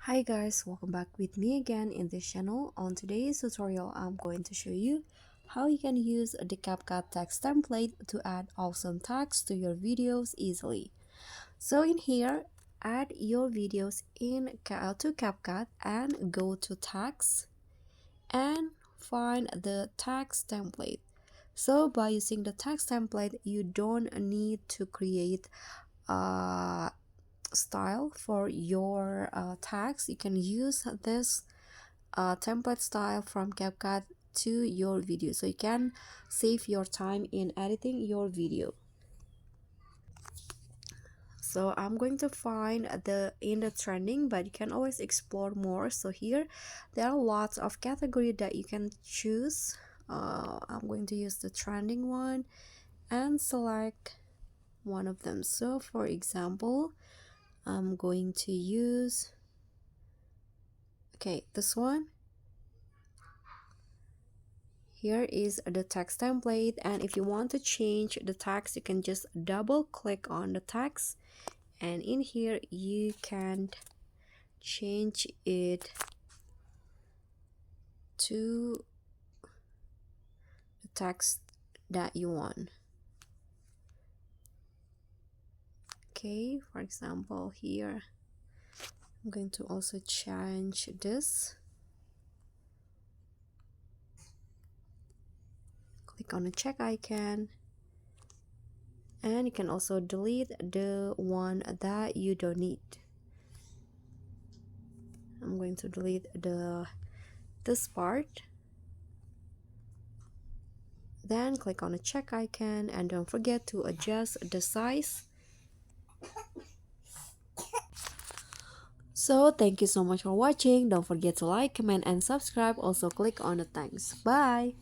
Hi guys, welcome back with me again in this channel. On today's tutorial, I'm going to show you how you can use the CapCut text template to add awesome text to your videos easily. So in here, add your videos to CapCut and go to text and find the text template. So by using the text template, you don't need to create a style for your tags. You can use this template style from CapCut to your video, so you can save your time in editing your video. So I'm going to find the trending, but you can always explore more. So here there are lots of category that you can choose. I'm going to use the trending one and select one of them. So for example, I'm going to use this one. Here is the text template, and if you want to change the text, you can just double click on the text, and in here you can change it to the text that you want. Okay, for example, here I'm going to also change this. Click on the check icon, and you can also delete the one that you don't need. I'm going to delete this part. Then click on the check icon and don't forget to adjust the size. So thank you so much for watching. Don't forget to like, comment, and subscribe. Also click on the thanks. Bye.